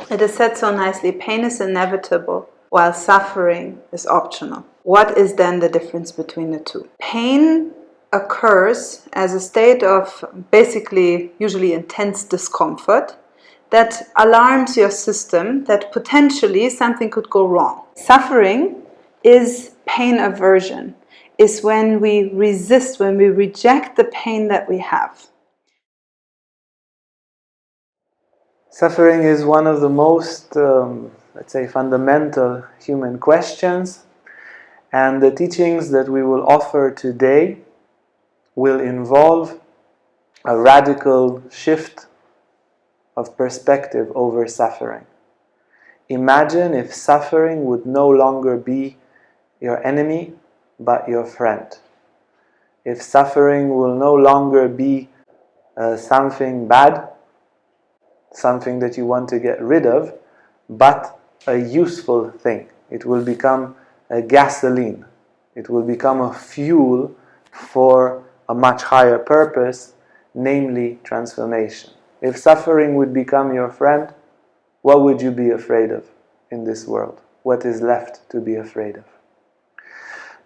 It is said so nicely, pain is inevitable, while suffering is optional. What is then the difference between the two? Pain occurs as a state of basically usually intense discomfort that alarms your system that potentially something could go wrong. Suffering is pain aversion, is when we resist, when we reject the pain that we have. Suffering is one of the most, let's say, fundamental human questions, and the teachings that we will offer today will involve a radical shift of perspective over suffering. Imagine if suffering would no longer be your enemy, but your friend. If suffering will no longer be something bad, something that you want to get rid of, but a useful thing. It will become a gasoline. It will become a fuel for a much higher purpose, namely transformation. If suffering would become your friend, what would you be afraid of in this world? What is left to be afraid of?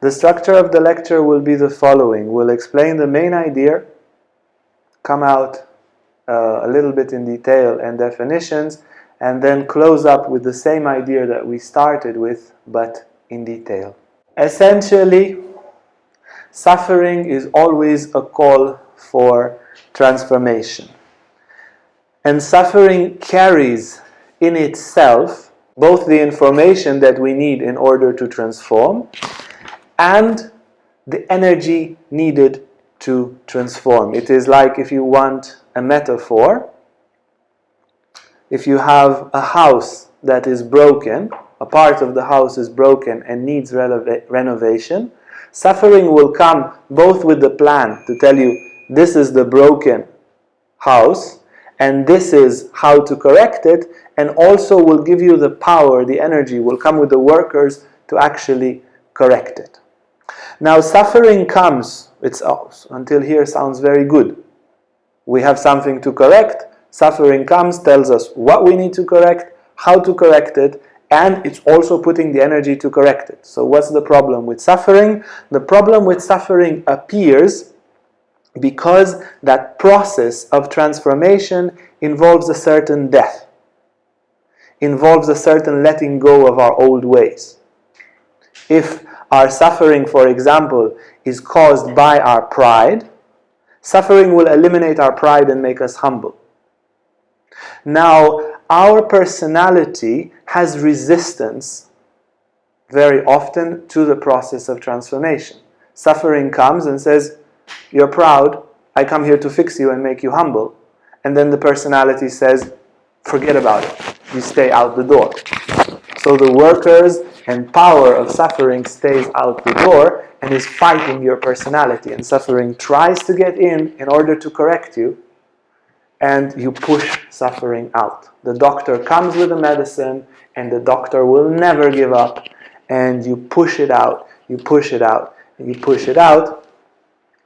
The structure of the lecture will be the following. We'll explain the main idea, come out a little bit in detail and definitions, and then close up with the same idea that we started with, but in detail. Essentially, suffering is always a call for transformation. And suffering carries in itself both the information that we need in order to transform and the energy needed to transform. It is like, if you want a metaphor, if you have a house that is broken, a part of the house is broken and needs renovation, suffering will come both with the plan to tell you this is the broken house and this is how to correct it, and also will give you the power, the energy, will come with the workers to actually correct it. Now suffering comes, until here sounds very good. We have something to correct, suffering comes, tells us what we need to correct, how to correct it, and it's also putting the energy to correct it. So what's the problem with suffering? The problem with suffering appears because that process of transformation involves a certain death, involves a certain letting go of our old ways. If our suffering, for example, is caused by our pride, suffering will eliminate our pride and make us humble. Now, our personality has resistance very often to the process of transformation. Suffering comes and says, you're proud, I come here to fix you and make you humble. And then the personality says, forget about it, you stay out the door. So the workers and power of suffering stays out the door and is fighting your personality. And suffering tries to get in order to correct you, and you push suffering out. The doctor comes with a medicine, and the doctor will never give up, and you push it out, you push it out, and you push it out,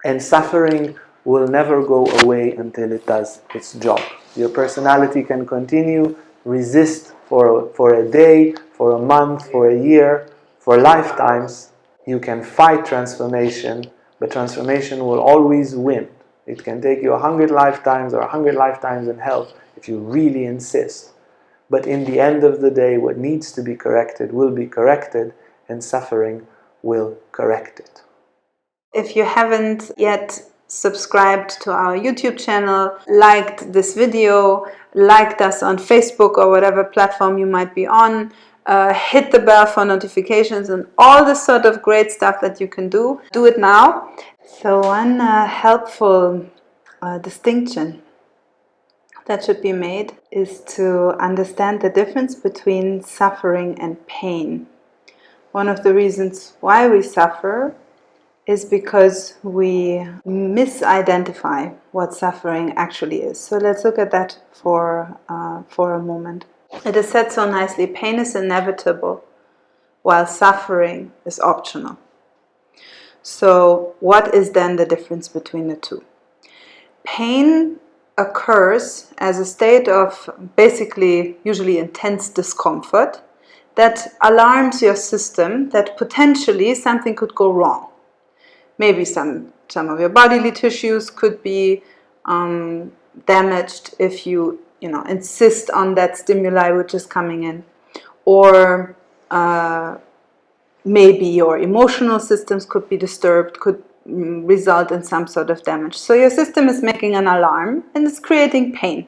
and suffering will never go away until it does its job. Your personality can continue, resist for a day, for a month, for a year, for lifetimes. You can fight transformation, but transformation will always win. It can take you 100 lifetimes or 100 lifetimes in hell if you really insist. But in the end of the day, what needs to be corrected will be corrected, and suffering will correct it. If you haven't yet subscribed to our YouTube channel, liked this video, liked us on Facebook or whatever platform you might be on, hit the bell for notifications and all this sort of great stuff that you can do it now. So one helpful distinction that should be made is to understand the difference between suffering and pain. One of the reasons why we suffer is because we misidentify what suffering actually is. So let's look at that for a moment. It is said so nicely, pain is inevitable, while suffering is optional. So what is then the difference between the two? Pain occurs as a state of basically usually intense discomfort that alarms your system that potentially something could go wrong. Maybe some of your bodily tissues could be damaged if you insist on that stimuli which is coming in, or maybe your emotional systems could be disturbed, could result in some sort of damage. So your system is making an alarm and it's creating pain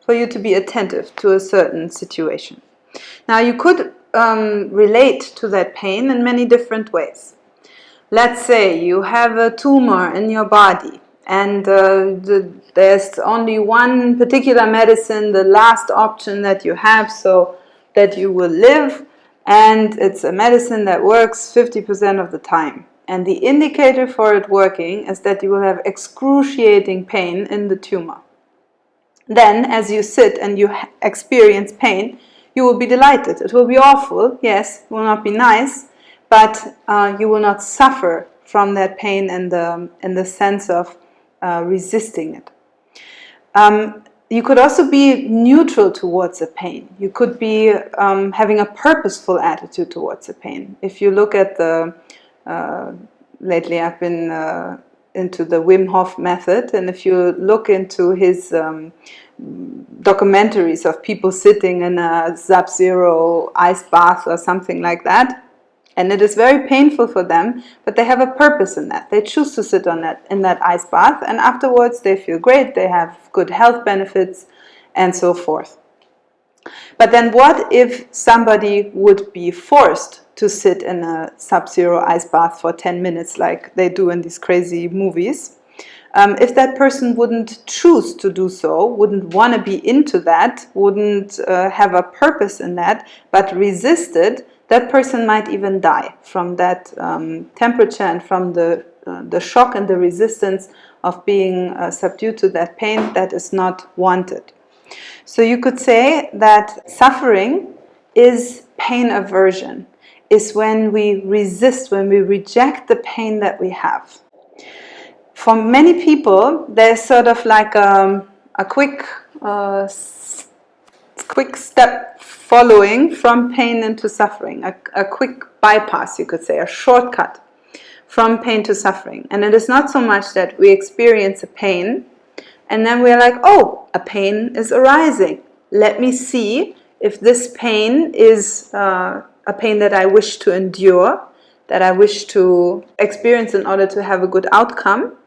for you to be attentive to a certain situation. Now you could relate to that pain in many different ways. Let's say you have a tumor in your body and there's only one particular medicine, the last option that you have so that you will live, and it's a medicine that works 50% of the time. And the indicator for it working is that you will have excruciating pain in the tumor. Then, as you sit and you experience pain, you will be delighted. It will be awful, yes, it will not be nice, but you will not suffer from that pain in the sense of resisting it. You could also be neutral towards the pain. You could be having a purposeful attitude towards the pain. If you look at lately I've been into the Wim Hof method, and if you look into his documentaries of people sitting in a sub-zero ice bath or something like that, and it is very painful for them, but they have a purpose in that. They choose to sit in that ice bath, and afterwards they feel great, they have good health benefits, and so forth. But then what if somebody would be forced to sit in a sub-zero ice bath for 10 minutes like they do in these crazy movies? If that person wouldn't choose to do so, wouldn't want to be into that, wouldn't have a purpose in that, but resisted, that person might even die from that temperature and from the shock and the resistance of being subdued to that pain that is not wanted. So you could say that suffering is pain aversion, is when we resist, when we reject the pain that we have. For many people, there's sort of like a quick step following from pain into suffering, a quick bypass, you could say, a shortcut from pain to suffering. And it is not so much that we experience a pain and then we're like, oh, a pain is arising. Let me see if this pain is a pain that I wish to endure, that I wish to experience in order to have a good outcome,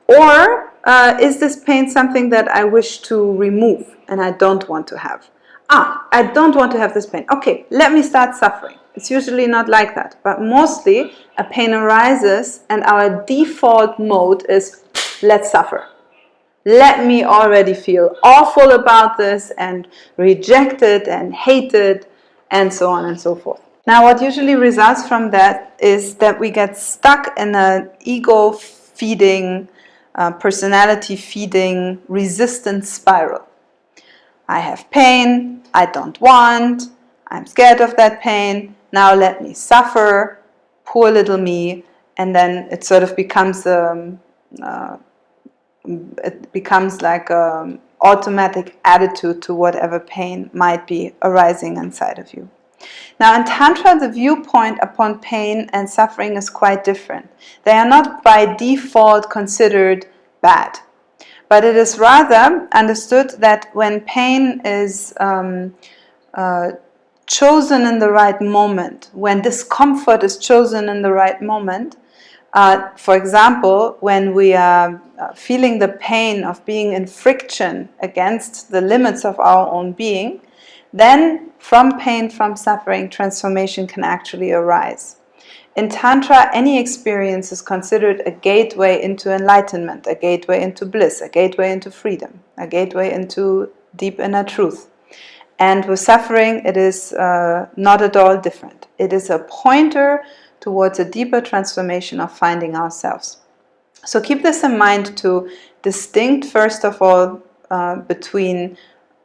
or is this pain something that I wish to remove and I don't want to have? I don't want to have this pain. Okay, let me start suffering. It's usually not like that, but mostly a pain arises and our default mode is, let's suffer. Let me already feel awful about this and reject it and hate it and so on and so forth. Now what usually results from that is that we get stuck in an ego-feeding, personality-feeding, resistance spiral. I have pain, I don't want, I'm scared of that pain, now let me suffer, poor little me, and then it sort of becomes like an automatic attitude to whatever pain might be arising inside of you. Now in Tantra, the viewpoint upon pain and suffering is quite different. They are not by default considered bad, but it is rather understood that when pain is chosen in the right moment, when discomfort is chosen in the right moment, for example, when we are feeling the pain of being in friction against the limits of our own being, then from pain, from suffering, transformation can actually arise. In Tantra, any experience is considered a gateway into enlightenment, a gateway into bliss, a gateway into freedom, a gateway into deep inner truth. And with suffering, it is not at all different. It is a pointer towards a deeper transformation of finding ourselves. So keep this in mind to distinct, first of all, between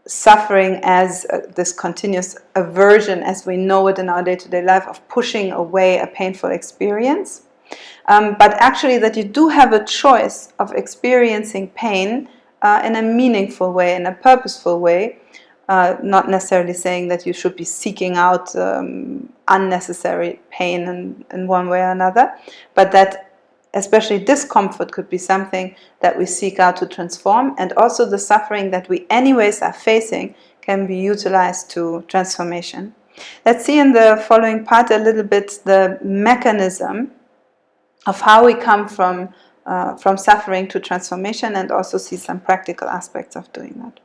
suffering as this continuous aversion as we know it in our day-to-day life of pushing away a painful experience, but actually that you do have a choice of experiencing pain in a meaningful way, in a purposeful way. Not necessarily saying that you should be seeking out unnecessary pain in one way or another, but that especially discomfort could be something that we seek out to transform, and also the suffering that we anyways are facing can be utilized to transformation. Let's see in the following part a little bit the mechanism of how we come from suffering to transformation, and also see some practical aspects of doing that.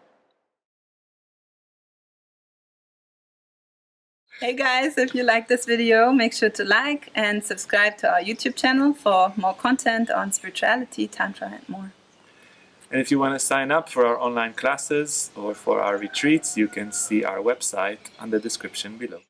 Hey guys, if you like this video, make sure to like and subscribe to our YouTube channel for more content on spirituality, Tantra and more. And if you want to sign up for our online classes or for our retreats, you can see our website on the description below.